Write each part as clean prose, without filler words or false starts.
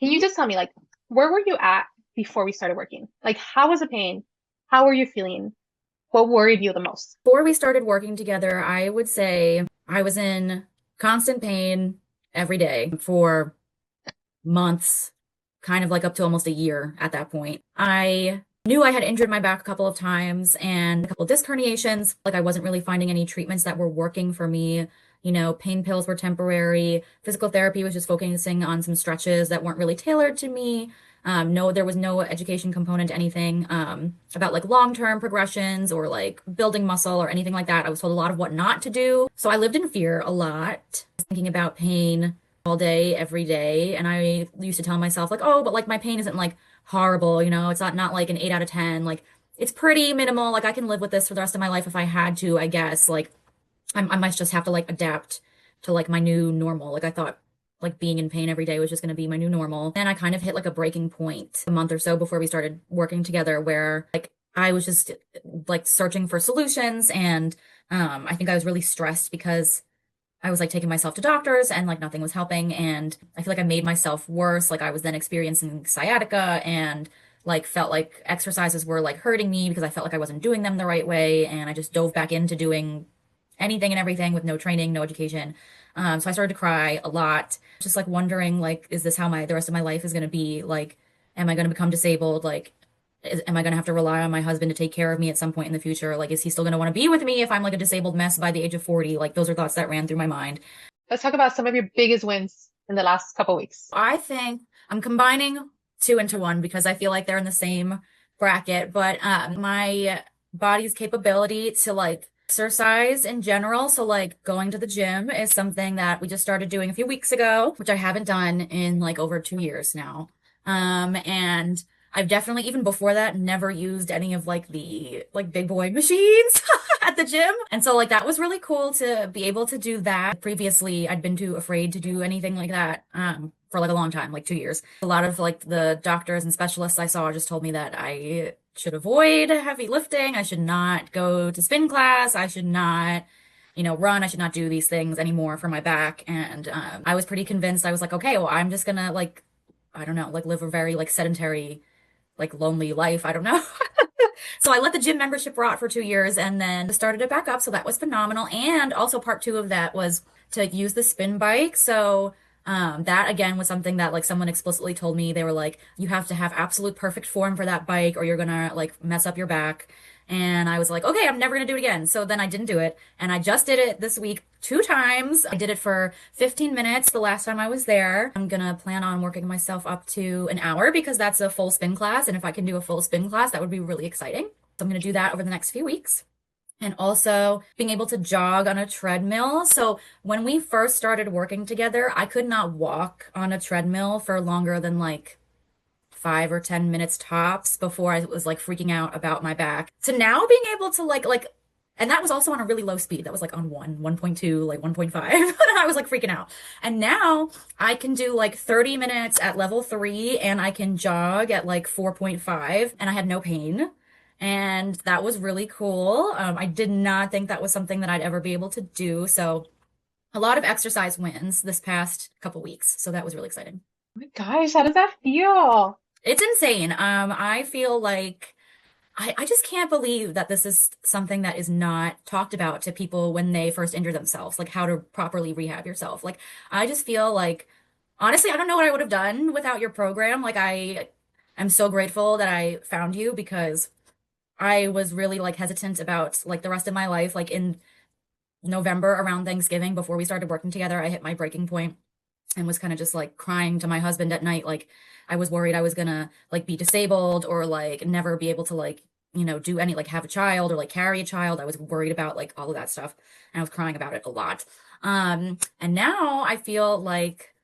Can you just tell me, like, where were you at before we started working? Like, how was the pain? How were you feeling? What worried you the most? Before we started working together, I would say I was in constant pain every day for months, kind of like up to almost a year at that point. I knew I had injured my back a couple of times and a couple of disc herniations. Like I wasn't really finding any treatments that were working for me. Pain pills were temporary. Physical therapy was just focusing on some stretches that weren't really tailored to me. No, there was no education component to anything about like long-term progressions or like building muscle or anything like that. I was told a lot of what not to do. So I lived in fear a lot, thinking about pain all day, every day. And I used to tell myself, like, oh, but like my pain isn't like horrible, it's not like an 8 out of 10. Like it's pretty minimal. Like I can live with this for the rest of my life if I had to, I guess. Like I might just have to like adapt to like my new normal. Like I thought like being in pain every day was just going to be my new normal. And I kind of hit like a breaking point a month or so before we started working together where like I was just like searching for solutions and I think I was really stressed because I was like taking myself to doctors and like nothing was helping. And I feel like I made myself worse. Like I was then experiencing sciatica and like felt like exercises were like hurting me because I felt like I wasn't doing them the right way. And I just dove back into doing anything and everything with no training, no education. So I started to cry a lot, just like wondering, like, is this how the rest of my life is going to be? Like, am I going to become disabled? Like, am I going to have to rely on my husband to take care of me at some point in the future? Like, is he still going to want to be with me if I'm like a disabled mess by the age of 40? Like, those are thoughts that ran through my mind. Let's talk about some of your biggest wins in the last couple weeks. I think I'm combining two into one because I feel like they're in the same bracket, but my body's capability to like exercise in general, so like going to the gym is something that we just started doing a few weeks ago, which I haven't done in like over 2 years now. And I've definitely, even before that, never used any of like the like big boy machines at the gym. And so like that was really cool to be able to do that. Previously, I'd been too afraid to do anything like that for like a long time, like 2 years. A lot of like the doctors and specialists I saw just told me that I should avoid heavy lifting. I should not go to spin class. I should not run. I should not do these things anymore for my back. And I was pretty convinced. I was like, okay, well, I'm just gonna like, I don't know, like live a very like sedentary, like lonely life. I don't know. So I let the gym membership rot for 2 years and then started it back up. So that was phenomenal. And also part two of that was to use the spin bike. So that again was something that like someone explicitly told me. They were like, you have to have absolute perfect form for that bike or you're gonna like mess up your back. And I was like, okay, I'm never gonna do it again. So then I didn't do it. And I just did it this week 2 times. I did it for 15 minutes the last time I was there. I'm gonna plan on working myself up to an hour because that's a full spin class. And if I can do a full spin class, that would be really exciting. So I'm gonna do that over the next few weeks. And also being able to jog on a treadmill. So when we first started working together, I could not walk on a treadmill for longer than like 5 or 10 minutes tops before I was like freaking out about my back. To now being able to and that was also on a really low speed. That was like on 1.2, like 1.5. And I was like freaking out. And now I can do like 30 minutes at level 3 and I can jog at like 4.5 and I had no pain. And that was really cool. I did not think that was something that I'd ever be able to do. So a lot of exercise wins this past couple weeks. So that was really exciting. Oh my gosh, how does that feel? It's insane. I feel like I just can't believe that this is something that is not talked about to people when they first injure themselves, like how to properly rehab yourself. Like, I just feel like, honestly, I don't know what I would have done without your program. Like, I am so grateful that I found you because I was really like hesitant about like the rest of my life. Like in November around Thanksgiving, before we started working together, I hit my breaking point and was kind of just like crying to my husband at night. Like I was worried I was gonna like be disabled or like never be able to like, do any like have a child or like carry a child. I was worried about like all of that stuff and I was crying about it a lot. And now I feel like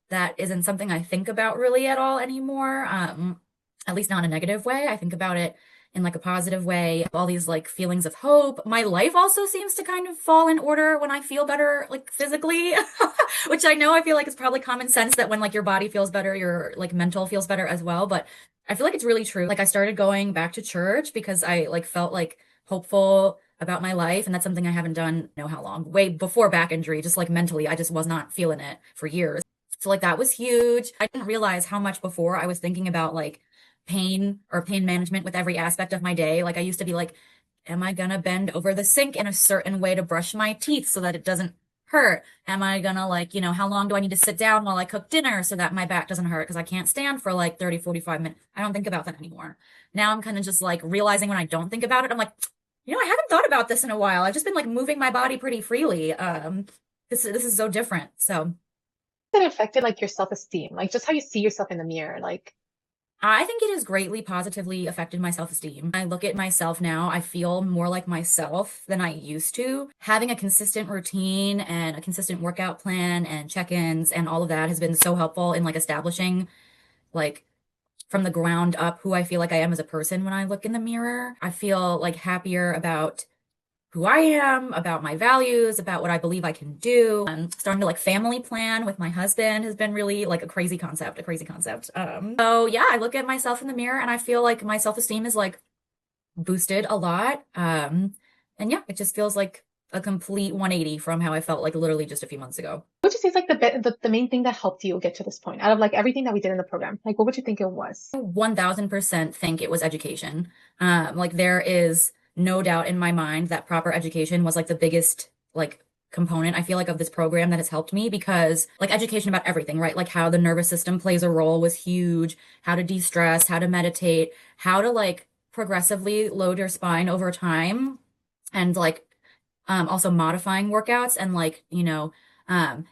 that isn't something I think about really at all anymore. At least not in a negative way. I think about it in like a positive way, all these like feelings of hope. My life also seems to kind of fall in order when I feel better, like physically, which I know I feel like is probably common sense that when like your body feels better, your like mental feels better as well. But I feel like it's really true. Like I started going back to church because I like felt like hopeful about my life. And that's something I haven't done, know how long, way before back injury, just like mentally, I just was not feeling it for years. So like that was huge. I didn't realize how much before I was thinking about like pain or pain management with every aspect of my day. Like I used to be like, am I gonna bend over the sink in a certain way to brush my teeth so that it doesn't hurt? Am I gonna like, how long do I need to sit down while I cook dinner so that my back doesn't hurt? Because I can't stand for like 30, 45 minutes. I don't think about that anymore. Now I'm kind of just like realizing when I don't think about it, I'm like, I haven't thought about this in a while. I've just been like moving my body pretty freely. This is so different. So It affected like your self-esteem, like just how you see yourself in the mirror. Like, I think it has greatly positively affected my self-esteem. I look at myself now, I feel more like myself than I used to. Having a consistent routine and a consistent workout plan and check-ins and all of that has been so helpful in like establishing like from the ground up who I feel like I am as a person when I look in the mirror. I feel like happier about who I am, about my values, about what I believe I can do. Starting to like family plan with my husband has been really like a crazy concept, a crazy concept. So yeah, I look at myself in the mirror and I feel like my self-esteem is like boosted a lot. And yeah, it just feels like a complete 180 from how I felt like literally just a few months ago. what would you say is like the main thing that helped you get to this point out of like everything that we did in the program? Like, what would you think it was? 1000% think it was education. Like there is no doubt in my mind that proper education was like the biggest like component I feel like of this program that has helped me because like education about everything, right? Like how the nervous system plays a role was huge, how to de-stress, how to meditate, how to like progressively load your spine over time and like also modifying workouts and like,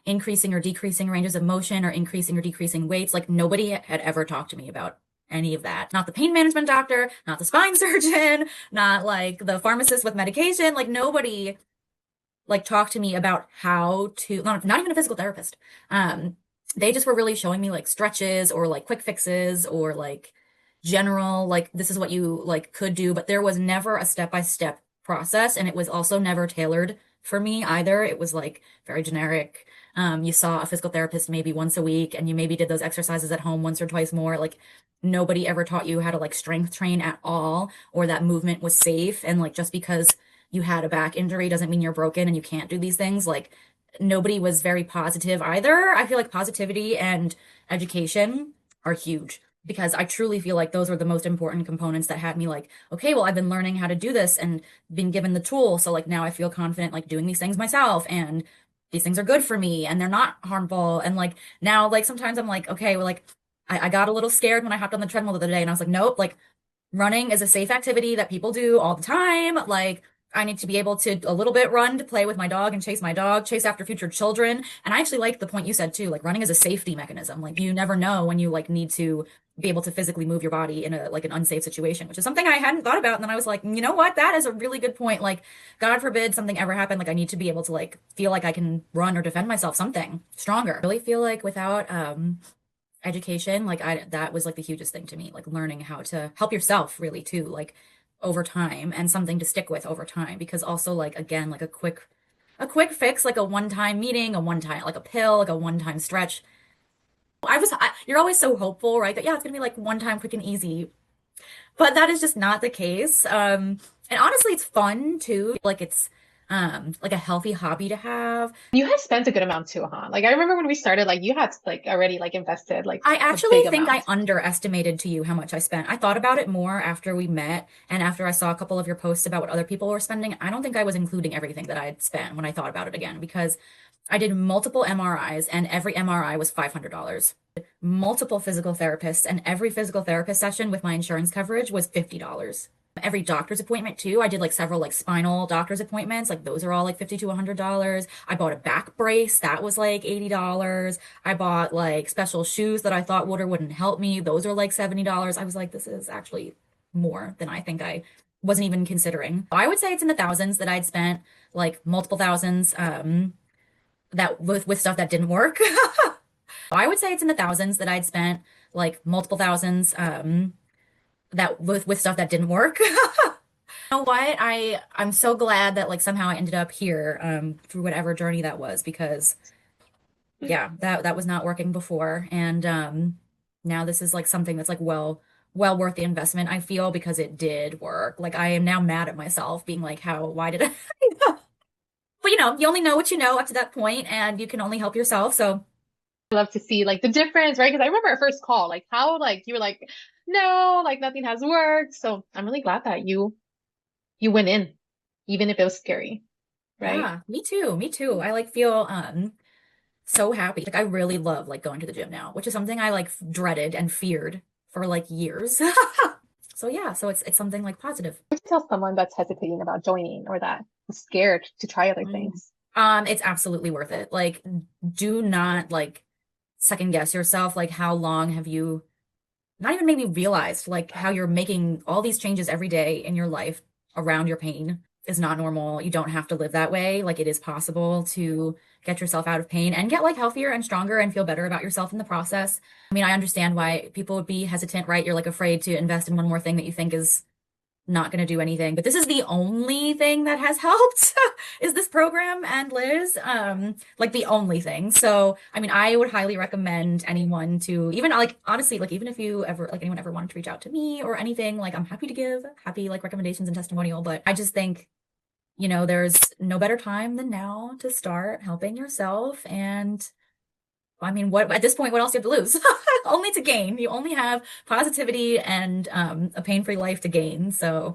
increasing or decreasing ranges of motion or increasing or decreasing weights. Like nobody had ever talked to me about any of that. Not the pain management doctor, not the spine surgeon, not like the pharmacist with medication. Like nobody like talked to me about how to, not even a physical therapist. They just were really showing me like stretches or like quick fixes or like general, like this is what you like could do, but there was never a step-by-step process. And it was also never tailored for me either. It was like very generic. You saw a physical therapist maybe once a week and you maybe did those exercises at home once or twice more. Like nobody ever taught you how to like strength train at all or that movement was safe. And like just because you had a back injury doesn't mean you're broken and you can't do these things. Like nobody was very positive either. I feel like positivity and education are huge because I truly feel like those were the most important components that had me like, okay, well, I've been learning how to do this and been given the tool. So like now I feel confident like doing these things myself and these things are good for me and they're not harmful. And like now, like sometimes I'm like, okay, well, like I got a little scared when I hopped on the treadmill the other day and I was like, nope, like running is a safe activity that people do all the time. Like I need to be able to a little bit run to play with my dog and chase my dog, chase after future children. And I actually like the point you said too, like running is a safety mechanism. Like you never know when you like need to be able to physically move your body in a like an unsafe situation, which is something I hadn't thought about. And then I was like, you know what? That is a really good point. Like, God forbid something ever happened. Like I need to be able to like feel like I can run or defend myself, something stronger. I really feel like without education, like that was like the hugest thing to me, like learning how to help yourself really too, like over time and something to stick with over time because also like again like a quick fix like a one-time meeting, a one-time like a pill, like a one-time stretch. You're always so hopeful, right? That yeah, it's gonna be like one time quick and easy, but that is just not the case. And honestly, it's fun too. Like it's like a healthy hobby to have. You had spent a good amount too, huh? Like I remember when we started, like you had like already like invested like I a actually big think I amount. underestimated to you how much I spent. I thought about it more after we met and after I saw a couple of your posts about what other people were spending. I don't think I was including everything that I had spent when I thought about it again because I did multiple MRIs and every MRI was $500. Multiple physical therapists and every physical therapist session with my insurance coverage was $50. Every doctor's appointment too. I did like several like spinal doctor's appointments. Like those are all like $50 to $100. I bought a back brace. That was like $80. I bought like special shoes that I thought would or wouldn't help me. Those are like $70. I was like, this is actually more than I think I wasn't even considering. I would say it's in the thousands that I'd spent like multiple thousands, that with stuff that didn't work. I would say it's in the thousands that I'd spent like multiple thousands, that with stuff that didn't work. You know what? I'm so glad that like somehow I ended up here through whatever journey that was because yeah, that was not working before and now this is like something that's like well worth the investment I feel because it did work. Like I am now mad at myself being like how why did I But you only know what you know up to that point and you can only help yourself. So I love to see like the difference, right? Because I remember our first call, like how like you were like, no, like nothing has worked. So I'm really glad that you went in, even if it was scary, right? Yeah, me too. Me too. I like feel so happy. Like I really love like going to the gym now, which is something I like dreaded and feared for like years. So yeah, so it's something like positive. What would you tell someone that's hesitating about joining or that is scared to try other Mm. things? It's absolutely worth it. Like, do not like second guess yourself. Like, how long have you not even maybe realized like how you're making all these changes every day in your life around your pain is not normal. You don't have to live that way. Like, it is possible to get yourself out of pain and get like healthier and stronger and feel better about yourself in the process. I mean, I understand why people would be hesitant, right? You're like afraid to invest in one more thing that you think is not going to do anything, but this is the only thing that has helped is this program and Liz, like the only thing. So, I mean, I would highly recommend anyone to even like honestly, like even if you ever like anyone ever wanted to reach out to me or anything, like I'm happy to give happy like recommendations and testimonial, but I just think, there's no better time than now to start helping yourself. And I mean, what at this point, what else do you have to lose? Only to gain. You only have positivity and a pain-free life to gain. So